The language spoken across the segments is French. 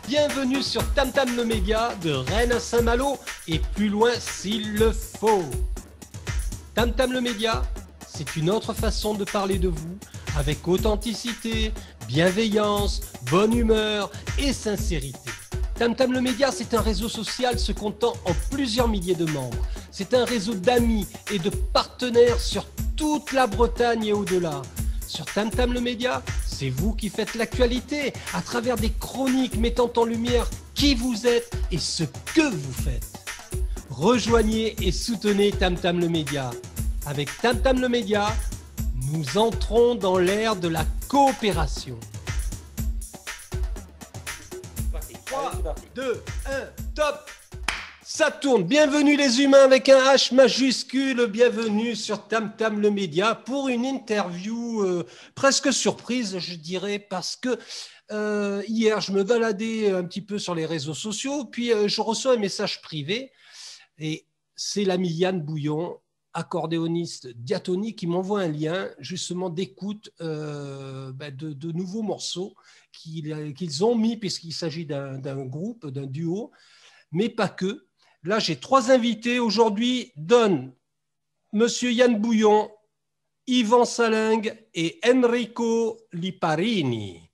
Bienvenue sur Tam Tam le Média, de Rennes à Saint-Malo et plus loin s'il le faut. Tam Tam le Média, c'est une autre façon de parler de vous, avec authenticité, bienveillance, bonne humeur et sincérité. Tam Tam le Média, c'est un réseau social se comptant en plusieurs milliers de membres. C'est un réseau d'amis et de partenaires sur toute la Bretagne et au-delà. Sur Tam Tam le Média, c'est vous qui faites l'actualité à travers des chroniques mettant en lumière qui vous êtes et ce que vous faites. Rejoignez et soutenez Tam Tam le Média. Avec Tam Tam le Média, nous entrons dans l'ère de la coopération. 3, 2, 1, top! Ça tourne. Bienvenue les humains avec un H majuscule. Bienvenue sur Tam Tam le Média pour une interview presque surprise, je dirais, parce que hier, je me baladais un petit peu sur les réseaux sociaux, puis je reçois un message privé et c'est l'ami Yann Bouillon, accordéoniste diatonique, qui m'envoie un lien justement d'écoute de nouveaux morceaux qu'ils ont mis, puisqu'il s'agit d'un groupe, d'un duo, mais pas que. Là, j'ai 3 invités. Aujourd'hui, donne Monsieur Yann Bouillon, Yvan Salingue et Enrico Liparini.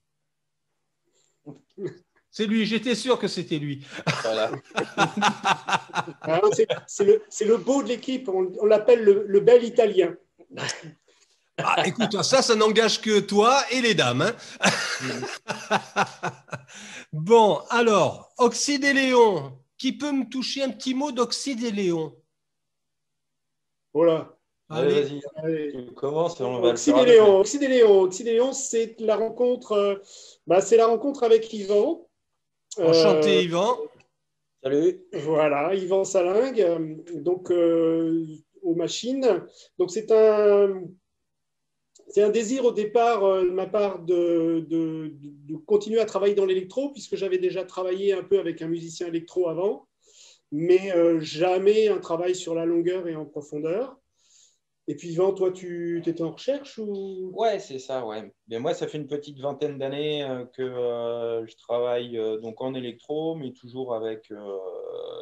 C'est lui, j'étais sûr que c'était lui. Voilà. C'est le beau de l'équipe, on l'appelle le bel italien. Ah, écoute, ça n'engage que toi et les dames. Hein. Bon, alors, Oxyde et Léon. Qui peut me toucher un petit mot d'Oxyde et Léon? Voilà. Allez, vas-y. Tu commences et on va Oxyde et Léon. Oxyde et Léon, c'est la rencontre avec Yvan. Enchanté, Yvan. Salut. Voilà, Yvan Salingue, donc aux machines. Donc c'est un désir au départ de ma part de continuer à travailler dans l'électro, puisque j'avais déjà travaillé un peu avec un musicien électro avant, mais jamais un travail sur la longueur et en profondeur. Et puis Yvan, toi, tu étais en recherche ou... Ouais, c'est ça, ouais. Mais moi, ça fait une petite vingtaine d'années que je travaille donc en électro, mais toujours avec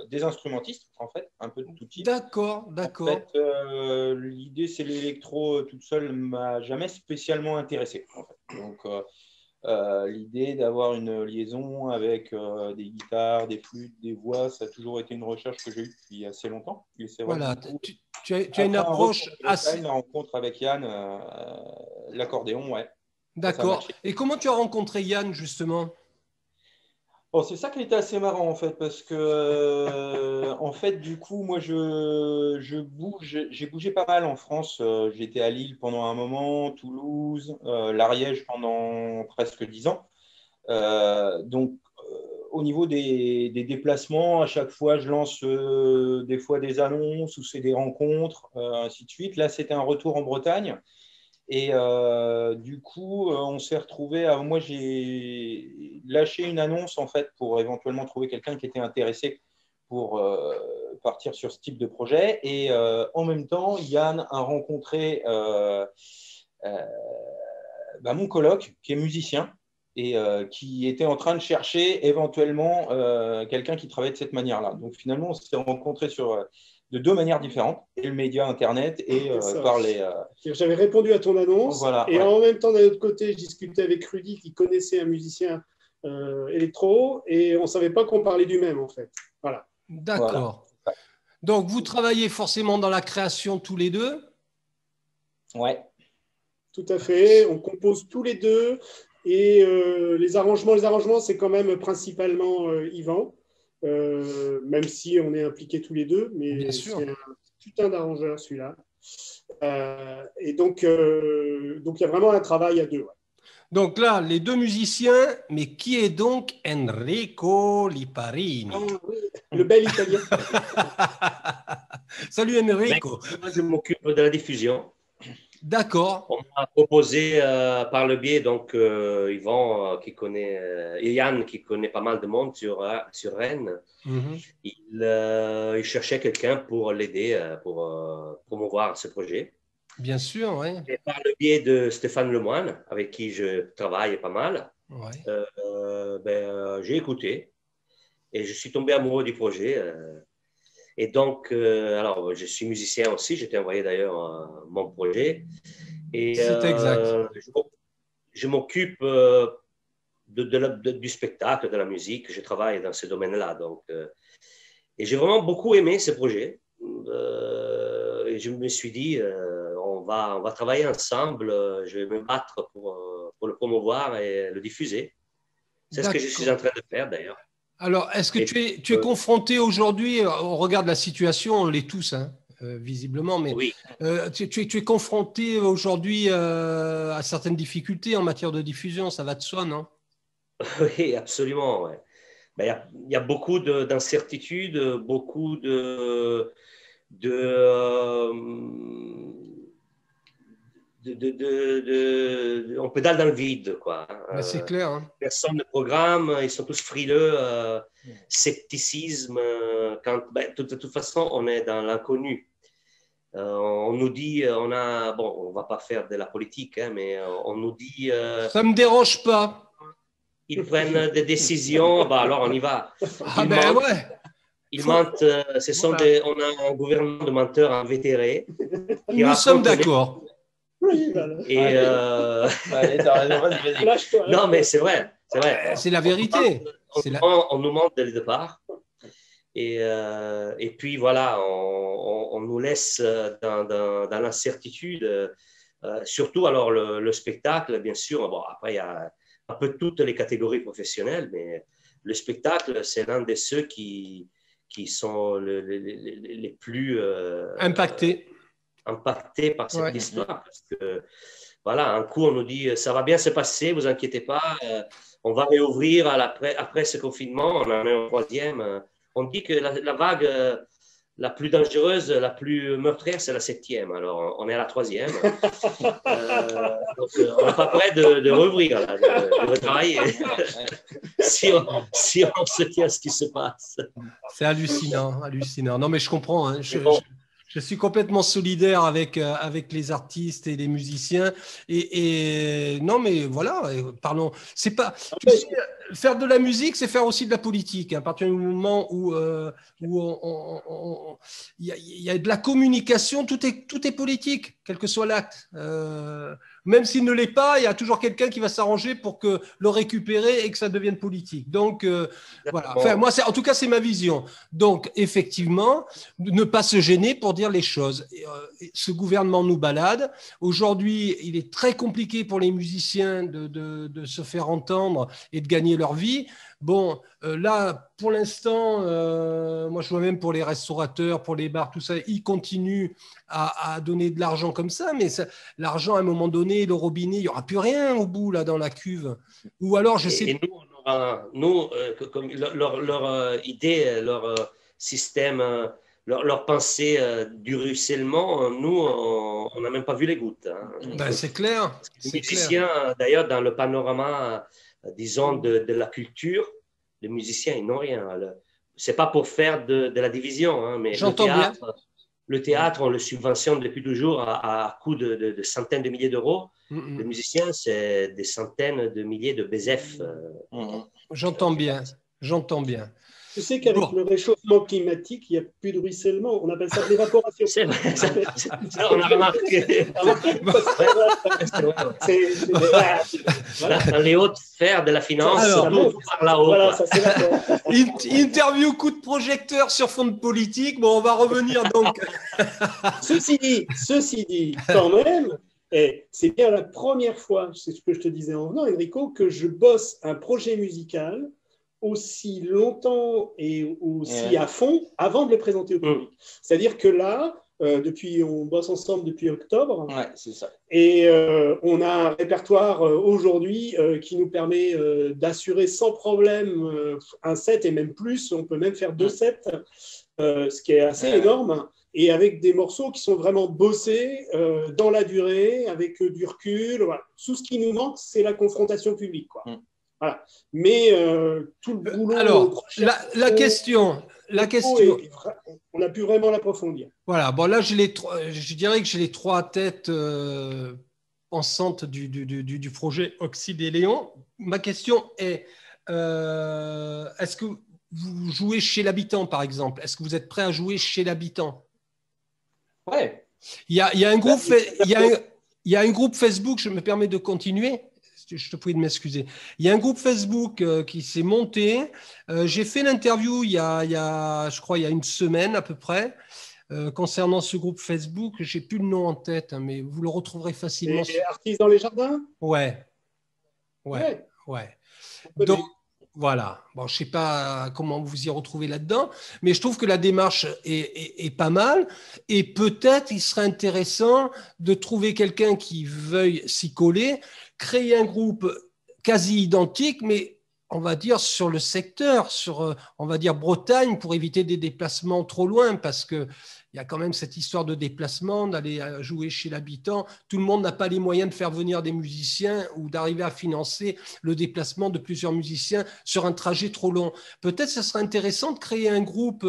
des instrumentistes, en fait, un peu de tout type. D'accord. En fait, l'idée, c'est l'électro toute seule m'a jamais spécialement intéressé. En fait. Donc, l'idée d'avoir une liaison avec des guitares, des flûtes, des voix, ça a toujours été une recherche que j'ai eue depuis assez longtemps. Et c'est vrai Voilà, que, tu as une approche assez... La rencontre avec Yann, l'accordéon, ouais. D'accord. Et comment tu as rencontré Yann, justement? Bon, c'est ça qui était assez marrant en fait, parce que en fait, du coup, moi, j'ai bougé pas mal en France. J'étais à Lille pendant un moment, Toulouse, l'Ariège pendant presque 10 ans. Donc, au niveau des déplacements, à chaque fois, je lance des fois des annonces ou c'est des rencontres, ainsi de suite. Là, c'était un retour en Bretagne. Et du coup, on s'est retrouvé. Moi, j'ai lâché une annonce en fait pour éventuellement trouver quelqu'un qui était intéressé pour partir sur ce type de projet. Et en même temps, Yann a rencontré mon coloc qui est musicien et qui était en train de chercher éventuellement quelqu'un qui travaillait de cette manière-là. Donc finalement, on s'est rencontrés de 2 manières différentes, et le média Internet et par les… J'avais répondu à ton annonce, voilà, et ouais. en même temps, d'un autre côté, je discutais avec Rudy qui connaissait un musicien électro, et on ne savait pas qu'on parlait du même, en fait. Voilà. D'accord. Voilà. Donc, vous travaillez forcément dans la création tous les deux? Ouais. Tout à fait. On compose tous les deux, et les arrangements, c'est quand même principalement Yvan. Même si on est impliqués tous les deux, mais c'est un putain d'arrangeur celui-là. Et donc, il y a vraiment un travail à deux. Ouais. Donc là, les 2 musiciens, mais qui est donc Enrico Liparini? Oui, le bel italien. Salut Enrico. Moi, je m'occupe de la diffusion. D'accord. On m'a proposé par le biais, donc, Yvan, qui connaît, et Yann, qui connaît pas mal de monde sur Rennes. Mm-hmm. Il cherchait quelqu'un pour l'aider, pour promouvoir ce projet. Bien sûr, oui. Et par le biais de Stéphane Lemoine, avec qui je travaille pas mal, Ouais. j'ai écouté et je suis tombé amoureux du projet. Et donc, alors, je suis musicien aussi, j'ai envoyé d'ailleurs mon projet. Et C'est exact. je m'occupe du spectacle, de la musique, je travaille dans ce domaine-là. Donc, et j'ai vraiment beaucoup aimé ce projet. Et je me suis dit, on va travailler ensemble, je vais me battre pour le promouvoir et le diffuser. C'est ce que je suis en train de faire d'ailleurs. Alors, est-ce que tu es confronté aujourd'hui, on regarde la situation, on l'est tous, hein, visiblement, mais oui. Tu es confronté aujourd'hui à certaines difficultés en matière de diffusion, ça va de soi, non? Oui, absolument. Ouais. Ben, y a beaucoup d'incertitudes, beaucoup on pédale dans le vide, quoi. Ben, c'est clair. Hein. Personne ne programme, ils sont tous frileux, scepticisme. De toute façon, on est dans l'inconnu. On nous dit, on va pas faire de la politique, hein, mais on nous dit. Ça me dérange pas. Ils prennent des décisions, alors on y va. Ouais. Ils mentent, on a un gouvernement de menteurs invétérés. Nous sommes d'accord. Oui, voilà. Et non, mais c'est vrai. C'est la vérité. On nous ment dès le départ. Et puis voilà, on nous laisse dans l'incertitude. Surtout, alors, le spectacle, bien sûr. Bon, après, il y a un peu toutes les catégories professionnelles, mais le spectacle, c'est l'un de ceux qui sont les plus impactés par cette histoire. Parce que, voilà, un coup, on nous dit ça va bien se passer, vous inquiétez pas, on va réouvrir après ce confinement, on en est au troisième. On dit que la vague la plus dangereuse, la plus meurtrière, c'est la 7e. Alors, on est à la 3e. Donc, on n'est pas prêt de rouvrir, là, de retravailler. si on se tient à ce qui se passe. C'est hallucinant, hallucinant. Non, mais je comprends. Hein. Je suis complètement solidaire avec les artistes et les musiciens. Et non, mais voilà, parlons. C'est pas. Tu sais, faire de la musique, c'est faire aussi de la politique. À partir du moment où il y a de la communication, tout est politique, quel que soit l'acte. Même s'il ne l'est pas, il y a toujours quelqu'un qui va s'arranger pour que le récupérer et que ça devienne politique. Donc, voilà. Enfin, moi, en tout cas, c'est ma vision. Donc, effectivement, ne pas se gêner pour dire les choses. Ce gouvernement nous balade. Aujourd'hui, il est très compliqué pour les musiciens de se faire entendre et de gagner leur vie. Bon, là, pour l'instant, moi, je vois même pour les restaurateurs, pour les bars, tout ça, ils continuent à donner de l'argent comme ça, mais l'argent, à un moment donné, le robinet, il n'y aura plus rien au bout, là, dans la cuve. Ou alors, je sais... Et comme leur idée, leur système, leur pensée du ruissellement, nous, on n'a même pas vu les gouttes. Hein. Ben, c'est clair. Les musiciens, d'ailleurs, dans le panorama, disons, de la culture, les musiciens, ils n'ont rien. Ce n'est pas pour faire de la division, hein, mais le théâtre, on le subventionne depuis toujours à coût de centaines de milliers d'euros. Les musiciens, c'est des centaines de milliers de BZF. J'entends bien, j'entends bien. Tu sais qu'avec le réchauffement climatique, il n'y a plus de ruissellement. On appelle ça de l'évaporation. C'est vrai, ça, on a remarqué. Dans les hautes sphères de la finance, surtout par là-haut. Voilà, interview coup de projecteur sur fond de politique. Bon, on va revenir donc. Ceci dit, quand même, c'est bien la première fois, c'est ce que je te disais en venant, Enrico, que je bosse un projet musical aussi longtemps et aussi à fond avant de le présenter au public. C'est-à-dire que là, on bosse ensemble depuis octobre. Ouais, c'est ça. Et on a un répertoire aujourd'hui qui nous permet d'assurer sans problème un set et même plus. On peut même faire 2 sets, ce qui est assez énorme. Et avec des morceaux qui sont vraiment bossés dans la durée, avec du recul. Voilà. Tout ce qui nous manque, c'est la confrontation publique, quoi. Voilà. Mais tout le boulot. Alors, la question, la question. On a pu vraiment l'approfondir. Voilà, bon là, je dirais que j'ai les trois têtes pensantes du projet Oxyde et Léon. Ma question est, est-ce que vous jouez chez l'habitant, par exemple? Est-ce que vous êtes prêt à jouer chez l'habitant? Ouais. Il y a un groupe, il y a un groupe Facebook, je me permets de continuer. Je te prie de m'excuser. Il y a un groupe Facebook qui s'est monté. J'ai fait l'interview je crois, il y a une semaine à peu près. Concernant ce groupe Facebook, je n'ai plus le nom en tête, hein, mais vous le retrouverez facilement. Et Artistes dans les jardins? Ouais. Donc, voilà. Bon, je ne sais pas comment vous y retrouvez là-dedans, mais je trouve que la démarche est pas mal. Et peut-être il serait intéressant de trouver quelqu'un qui veuille s'y coller, créer un groupe quasi identique, mais on va dire sur le secteur, sur, on va dire Bretagne, pour éviter des déplacements trop loin, parce qu'il y a quand même cette histoire de déplacement, d'aller jouer chez l'habitant. Tout le monde n'a pas les moyens de faire venir des musiciens ou d'arriver à financer le déplacement de plusieurs musiciens sur un trajet trop long. Peut-être ce serait intéressant de créer un groupe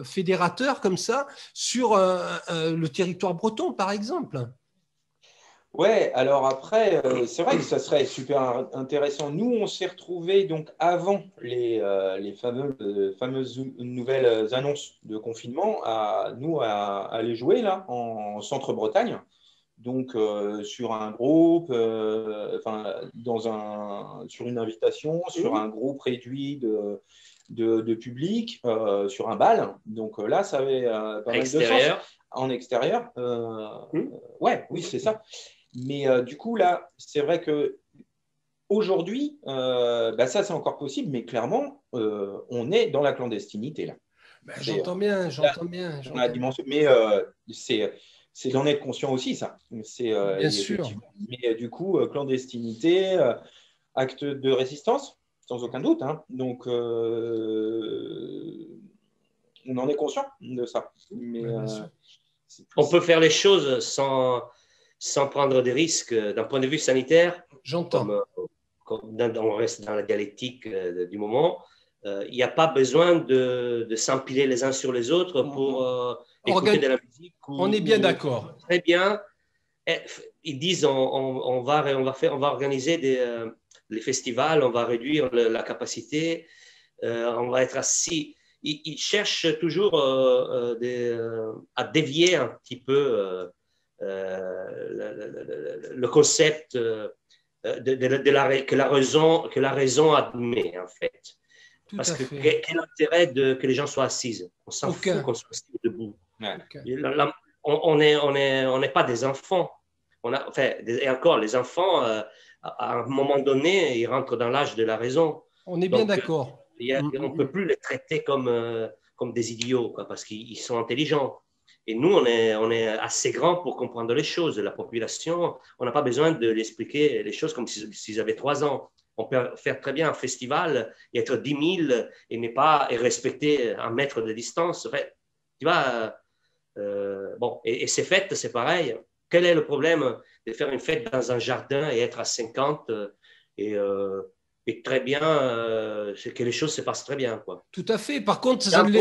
fédérateur comme ça sur le territoire breton, par exemple. Ouais, alors après, c'est vrai que ça serait super intéressant. Nous, on s'est retrouvés donc avant les fameuses nouvelles annonces de confinement à aller jouer là en Centre-Bretagne. Donc sur un groupe, sur une invitation, sur un groupe réduit de public, sur un bal. Donc là, ça avait pas mal de sens. En extérieur. Ouais, oui, c'est ça. Mais du coup, là, c'est vrai que aujourd'hui, ça, c'est encore possible, mais clairement, on est dans la clandestinité, là. J'entends bien. La dimension, mais c'est d'en être conscient aussi, ça. Bien sûr. Mais du coup, clandestinité, acte de résistance, sans aucun doute. Hein. Donc, on en est conscient de ça. Mais, on peut faire les choses sans prendre des risques d'un point de vue sanitaire. J'entends. On reste dans la dialectique du moment. Il n'y a pas besoin de s'empiler les uns sur les autres pour écouter de la musique. On est bien d'accord. Très bien. Ils disent on va organiser les festivals, on va réduire la capacité, on va être assis. Ils cherchent toujours à dévier un petit peu le concept que la raison admet, en fait. Parce que quel intérêt que les gens soient assis? On s'en fout qu'on soit assis debout. On n'est pas des enfants. Et encore, les enfants, à un moment donné, ils rentrent dans l'âge de la raison. On est bien d'accord. On ne peut plus les traiter comme des idiots, quoi, parce qu'ils sont intelligents. Et nous, on est assez grands pour comprendre les choses. La population, on n'a pas besoin de l'expliquer les choses comme s'ils avaient 3 ans. On peut faire très bien un festival et être 10 000 et respecter 1 mètre de distance. Tu vois, et ces fêtes, c'est pareil. Quel est le problème de faire une fête dans un jardin et être à 50 et très bien, c'est que les choses se passent très bien, quoi. Tout à fait. Par contre, ça ne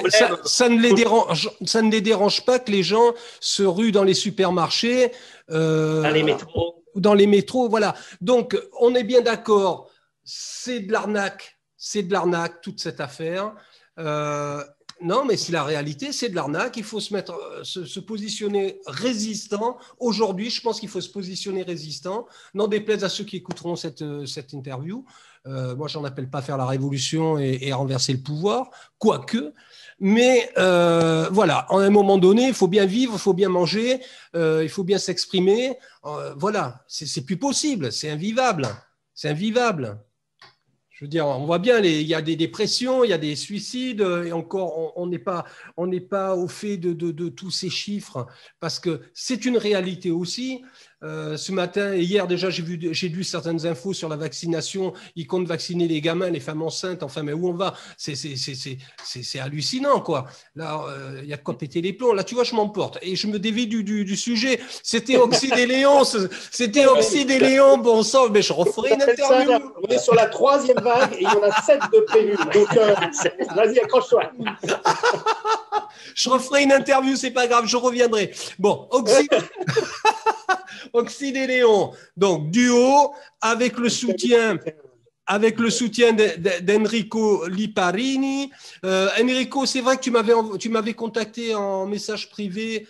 les dérange pas que les gens se ruent dans les supermarchés, dans les métros. Dans les métros, voilà. Donc, on est bien d'accord. C'est de l'arnaque, toute cette affaire. Non, mais c'est la réalité, c'est de l'arnaque. Il faut se positionner résistant. Aujourd'hui, je pense qu'il faut se positionner résistant. N'en déplaise à ceux qui écouteront cette interview. Moi, je n'en appelle pas à faire la révolution et renverser le pouvoir, quoique. Mais voilà, à un moment donné, il faut bien vivre, il faut bien manger, il faut bien s'exprimer. Voilà, c'est plus possible, c'est invivable. C'est invivable. Je veux dire, on voit bien, il y a des dépressions, il y a des suicides, et encore, on n'est pas au fait de tous ces chiffres, parce que c'est une réalité aussi. Ce matin et hier déjà, j'ai lu certaines infos sur la vaccination. Ils comptent vacciner les gamins, les femmes enceintes. Enfin, mais où on va? C'est hallucinant, quoi. Là, il y a de quoi péter les plombs. Là, tu vois, je m'emporte et je me dévie du sujet. C'était Oxyde et Léon. C'était Oxyde et Léon. Bon sang, mais je referai une interview. On est sur la 3e vague et il y en a 7 de prévues. Donc, vas-y, accroche-toi. Je referai une interview, c'est pas grave, je reviendrai. Bon, Oxyde et Léon, donc duo avec le soutien d'Enrico Liparini. Enrico, c'est vrai que tu m'avais contacté en message privé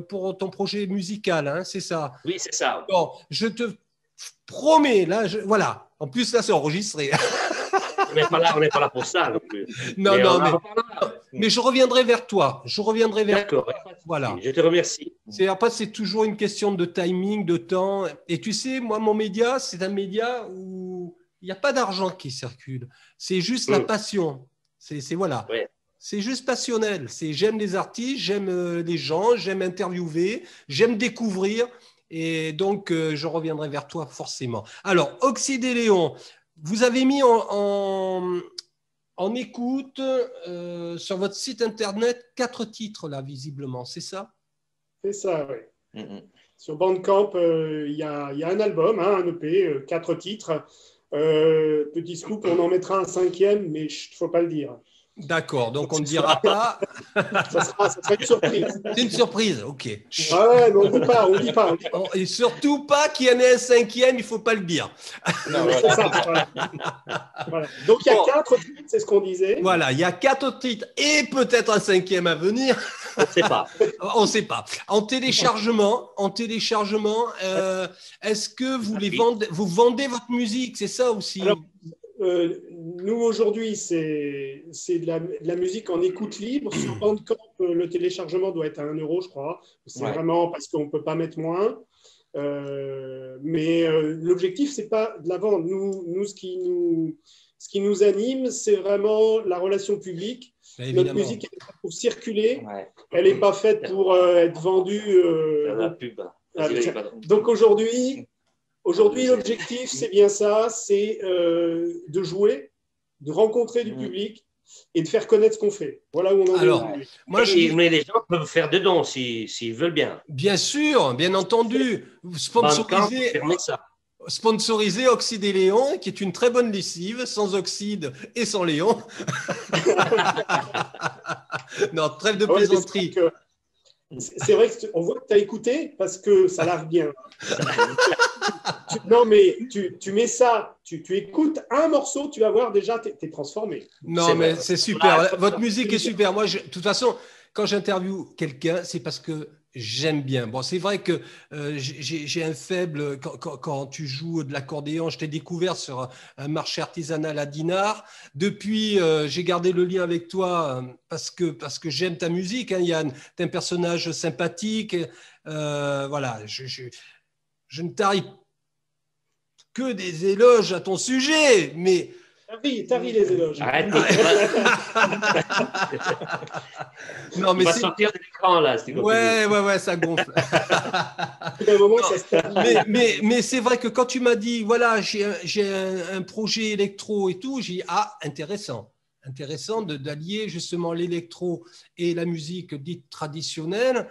pour ton projet musical, hein, c'est ça? Oui, c'est ça. Bon, je te promets, là, voilà. En plus, là, c'est enregistré. On n'est pas là pour ça non plus. Non, mais je reviendrai vers toi. D'accord. Voilà. Je te remercie. Après, c'est toujours une question de timing, de temps. Et tu sais, moi, mon média, c'est un média où il n'y a pas d'argent qui circule. C'est juste la passion. Voilà. Ouais. C'est juste passionnel. J'aime les artistes, j'aime les gens, j'aime interviewer, j'aime découvrir. Et donc, je reviendrai vers toi forcément. Alors, Oxyde et Léon, vous avez mis en écoute sur votre site internet 4 titres, là, visiblement, c'est ça? C'est ça, oui. Sur Bandcamp, il y a un album, hein, un EP, 4 titres. Petit scoop, on en mettra un 5e, mais il ne faut pas le dire. D'accord, donc on ne dira pas. Ça sera une surprise. C'est une surprise, ok. Ouais, mais on ne dit pas. Et surtout pas qu'il y en ait un 5e, il ne faut pas le dire. Non, c'est ça. Voilà. Donc il y a 4 titres, c'est ce qu'on disait. Voilà, il y a 4 titres et peut-être un 5e à venir. On ne sait pas. On ne sait pas. En téléchargement, est-ce que vous vendez votre musique? C'est ça aussi? Alors, nous, aujourd'hui, c'est de la musique en écoute libre. Sur Bandcamp, le téléchargement doit être à 1 euro, je crois. C'est vraiment parce qu'on ne peut pas mettre moins. Mais l'objectif, ce n'est pas de la vendre. Nous, ce qui nous anime, c'est vraiment la relation publique. Notre musique, elle est faite pour circuler. Elle n'est pas faite pour être vendue. La pub. Donc aujourd'hui, l'objectif, c'est bien ça, c'est de jouer, de rencontrer du public et de faire connaître ce qu'on fait. Voilà où on en est aujourd'hui. Mais les gens peuvent faire des dons s'ils veulent bien. Bien sûr, bien entendu. Sponsorisé Oxyde et Léon, qui est une très bonne lessive, sans oxyde et sans Léon. Non, trêve de plaisanterie. C'est vrai qu'on voit que tu as écouté parce que ça largue bien. Non, mais tu mets ça, tu écoutes un morceau, tu vas voir déjà, tu es transformé. Non, mais c'est super. Votre musique est super. Moi, de toute façon, quand j'interviewe quelqu'un, c'est parce que j'aime bien. Bon, c'est vrai que j'ai un faible quand tu joues de l'accordéon. Je t'ai découvert sur un marché artisanal à Dinard. Depuis, j'ai gardé le lien avec toi parce que j'aime ta musique, hein, Yann. Tu es un personnage sympathique. Voilà, je ne tarie que des éloges à ton sujet, mais... T'as ri les éloges. Arrête. Non, mais on va sortir de l'écran là. Ouais, ça gonfle. mais c'est vrai que quand tu m'as dit, voilà, j'ai un projet électro et tout, j'ai dit, intéressant d'allier justement l'électro et la musique dite traditionnelle.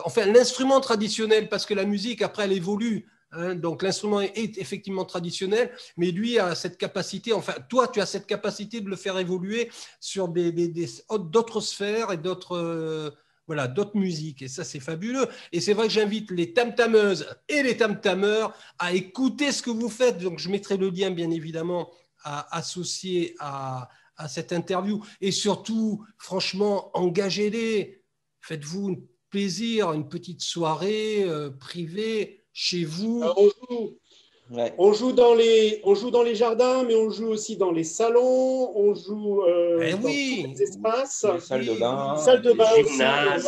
Enfin, l'instrument traditionnel, parce que la musique, après, elle évolue. Hein, donc l'instrument est effectivement traditionnel, mais lui a cette capacité, enfin toi tu as cette capacité de le faire évoluer sur d'autres sphères et d'autres musiques, et ça c'est fabuleux. Et c'est vrai que j'invite les tam-tameuses et les tam-tameurs à écouter ce que vous faites. Donc je mettrai le lien bien évidemment associé à cette interview, et surtout franchement engagez-les, faites-vous plaisir, une petite soirée privée chez vous. Ouais. On joue dans les jardins, mais on joue aussi dans les salons, on joue dans tous les espaces. Les salles de bain. Salle de bain aussi. Gymnase.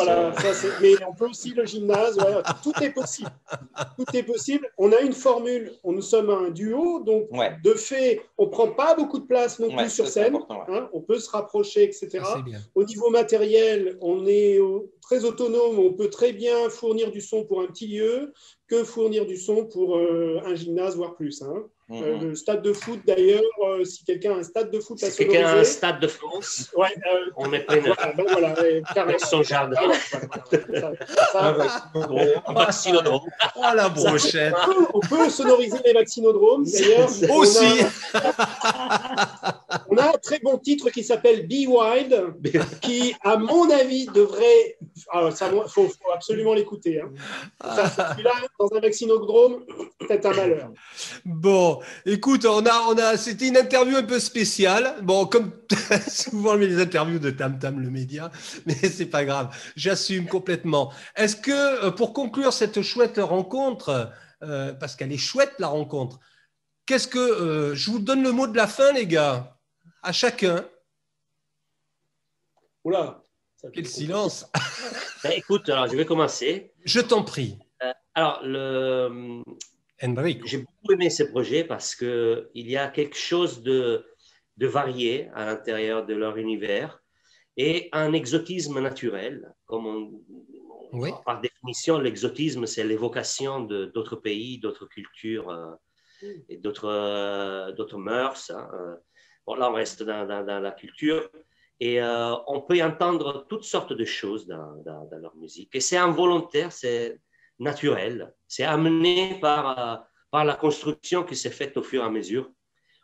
Mais on peut aussi le gymnase. Ouais, tout est possible. Tout est possible. On a une formule. Nous sommes un duo, donc de fait, on ne prend pas beaucoup de place non plus sur scène. Hein, on peut se rapprocher, etc. Au niveau matériel, on est très autonome. On peut très bien fournir du son pour un petit lieu que fournir du son pour un gymnase, voire plus. Hein. Le stade de foot, d'ailleurs, si quelqu'un a un stade de foot à sonoriser... Si quelqu'un a un stade de France, on est preneur. Avec son jardin. Un vaccinodrome. Oh, la brochette. On peut sonoriser les vaccinodromes, d'ailleurs. Aussi. On a un très bon titre qui s'appelle Be Wild, qui, à mon avis, devrait... Il faut absolument l'écouter. Hein. Celui-là, dans un vaccinodrome, peut-être un malheur. Bon, écoute, c'était une interview un peu spéciale. Bon, comme souvent les interviews de Tam Tam le média, mais c'est pas grave. J'assume complètement. Est-ce que, pour conclure cette chouette rencontre, parce qu'elle est chouette la rencontre, je vous donne le mot de la fin, les gars, à chacun. Oula. Quel silence. Écoute, alors je vais commencer. Je t'en prie. J'ai beaucoup aimé ce projet parce qu'il y a quelque chose de varié à l'intérieur de leur univers et un exotisme naturel. Par définition, l'exotisme, c'est l'évocation d'autres pays, d'autres cultures et d'autres mœurs. Hein. Bon, là, on reste dans la culture. Et on peut y entendre toutes sortes de choses dans leur musique. Et c'est involontaire, c'est naturel. C'est amené par la construction qui s'est faite au fur et à mesure.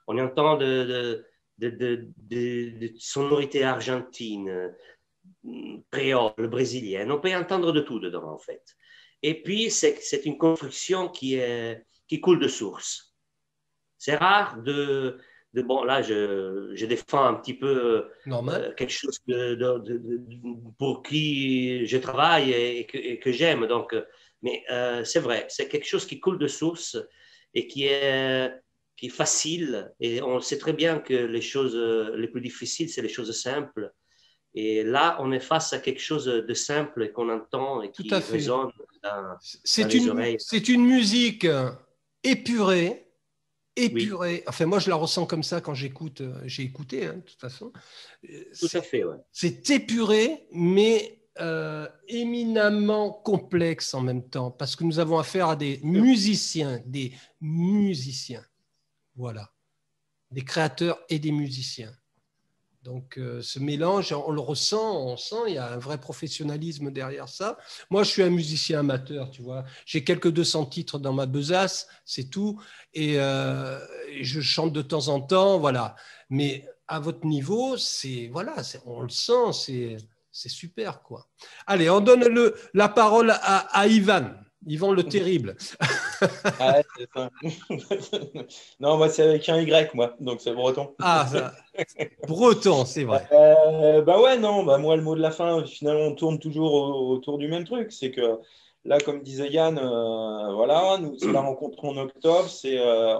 On y entend de sonorités argentines, créoles, brésiliennes. On peut y entendre de tout dedans, en fait. Et puis, c'est une construction qui coule de source. C'est rare bon, là, je défends un petit peu quelque chose pour qui je travaille et que j'aime. Donc, mais c'est vrai, c'est quelque chose qui coule de source et qui est facile. Et on sait très bien que les choses les plus difficiles, c'est les choses simples. Et là, on est face à quelque chose de simple et qu'on entend et qui résonne dans les oreilles. C'est une musique épurée. Épurée. Enfin, moi, je la ressens comme ça quand j'écoute. J'ai écouté, hein, de toute façon. Tout à fait, ouais. C'est épuré, mais éminemment complexe en même temps, parce que nous avons affaire à des musiciens. Voilà. Des créateurs et des musiciens. Donc, ce mélange, on le ressent, on sent, il y a un vrai professionnalisme derrière ça. Moi, je suis un musicien amateur, tu vois. J'ai quelques 200 titres dans ma besace, c'est tout. Et je chante de temps en temps, voilà. Mais à votre niveau, on le sent, c'est super, quoi. Allez, on donne la parole à Ivan. Yvan le Terrible. Ah, non, moi, c'est avec un Y, moi, donc c'est breton. Ah, ça. Breton, c'est vrai. Moi, le mot de la fin, finalement, on tourne toujours autour du même truc. C'est que là, comme disait Yann, c'est la rencontre en octobre,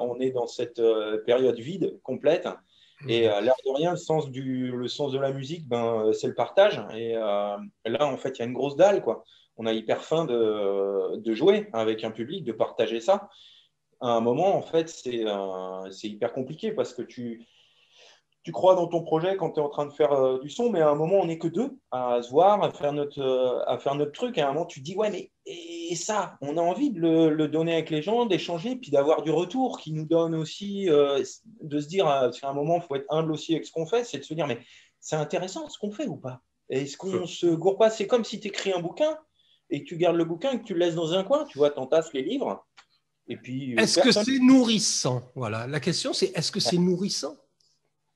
on est dans cette période vide, complète. Et l'air de rien, le sens de la musique, c'est le partage. Et là, en fait, il y a une grosse dalle, quoi. On a hyper faim de jouer avec un public, de partager ça. À un moment, en fait, c'est hyper compliqué parce que tu crois dans ton projet quand tu es en train de faire du son, mais à un moment, on n'est que deux à se voir, à faire notre truc. Et à un moment, tu te dis, ouais, mais et ça, on a envie de le donner avec les gens, d'échanger, puis d'avoir du retour qui nous donne aussi, de se dire, à un moment, il faut être humble aussi avec ce qu'on fait, c'est de se dire, mais c'est intéressant ce qu'on fait ou pas? Est-ce qu'on se gourre pas? C'est comme si tu écris un bouquin et que tu gardes le bouquin et que tu le laisses dans un coin, tu vois, t'entasses les livres. Et puis, est-ce que c'est nourrissant? Voilà, la question c'est, est-ce que c'est nourrissant?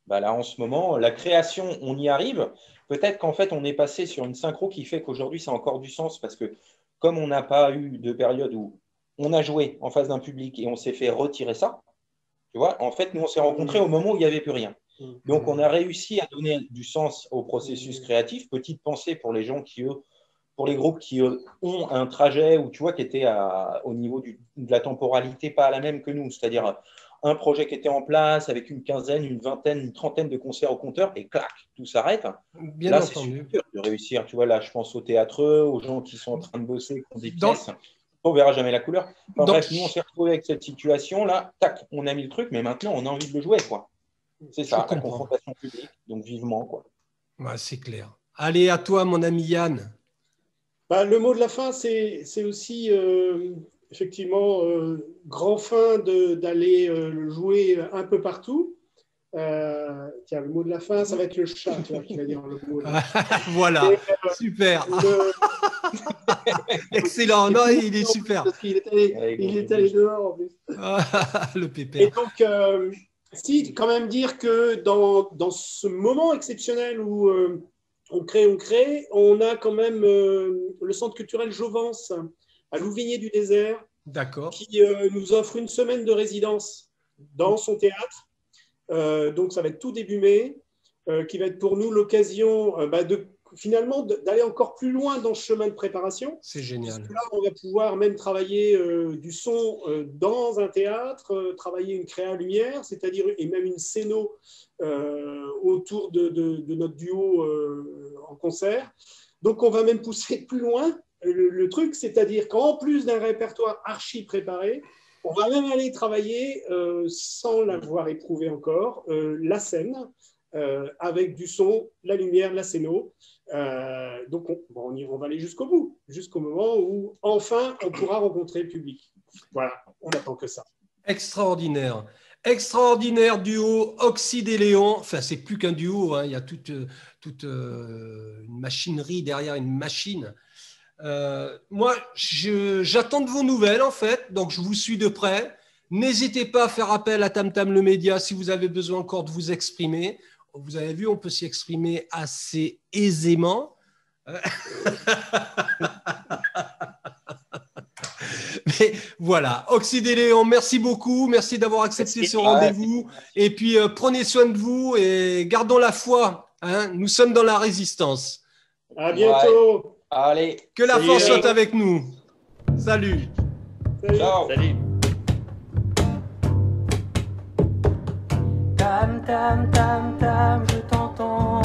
Là, en ce moment, la création, on y arrive. Peut-être qu'en fait, on est passé sur une synchro qui fait qu'aujourd'hui, ça a encore du sens parce que comme on n'a pas eu de période où on a joué en face d'un public et on s'est fait retirer ça, tu vois, en fait, nous, on s'est rencontrés au moment où il n'y avait plus rien. Donc, on a réussi à donner du sens au processus créatif. Petite pensée pour les gens qui, eux, pour les groupes qui ont un trajet où tu vois qui était au niveau de la temporalité pas la même que nous, c'est-à-dire un projet qui était en place avec une quinzaine, une vingtaine, une trentaine de concerts au compteur et clac, tout s'arrête. Bien là, entendu. c'est super dur de réussir. Tu vois, là, je pense aux théâtreux, aux gens qui sont en train de bosser, qui ont des pièces. On ne verra jamais la couleur. Enfin, bref, nous, on s'est retrouvés avec cette situation. Là, tac, on a mis le truc, mais maintenant, on a envie de le jouer, quoi. C'est ça, la confrontation publique. Donc, vivement, quoi. Ouais, c'est clair. Allez, à toi, mon ami Yann. Le mot de la fin, c'est aussi effectivement grand fin d'aller le jouer un peu partout. Tiens, le mot de la fin, ça va être le chat, tu vois, qui va dire le mot. Voilà, super. Excellent, non, il est super. Parce qu'il est allé dehors en plus. Le pépère. Et donc, si, quand même dire que dans ce moment exceptionnel où on crée, on a quand même le centre culturel Jovence à Louvigné-du-Désert, qui nous offre une semaine de résidence dans son théâtre. Donc, ça va être tout début mai, qui va être pour nous l'occasion finalement d'aller encore plus loin dans ce chemin de préparation. C'est génial. Parce que là, on va pouvoir même travailler du son dans un théâtre, travailler une créa lumière, c'est-à-dire et même une scéno autour de notre duo en concert. Donc, on va même pousser plus loin le truc, c'est-à-dire qu'en plus d'un répertoire archi préparé, on va même aller travailler, sans l'avoir éprouvé encore, la scène, avec du son, la lumière, la scéno. Donc, on va aller jusqu'au bout, jusqu'au moment où, enfin, on pourra rencontrer le public. Voilà, on n'attend que ça. Extraordinaire. Extraordinaire duo Oxyde et Léon. Enfin, c'est plus qu'un duo, hein. Il y a toute une machinerie derrière une machine. Moi, j'attends de vos nouvelles, en fait, donc je vous suis de près. N'hésitez pas à faire appel à Tam Tam le Média si vous avez besoin encore de vous exprimer. Vous avez vu, on peut s'y exprimer assez aisément. Mais voilà, Oxyde et Léon, merci beaucoup. Merci d'avoir accepté ce rendez-vous. Et puis, prenez soin de vous et gardons la foi. Hein. Nous sommes dans la résistance. À bientôt. Ouais. Allez. Que la force soit avec nous. Salut. Ciao. Salut. Tam, tam, tam, tam, je t'entends.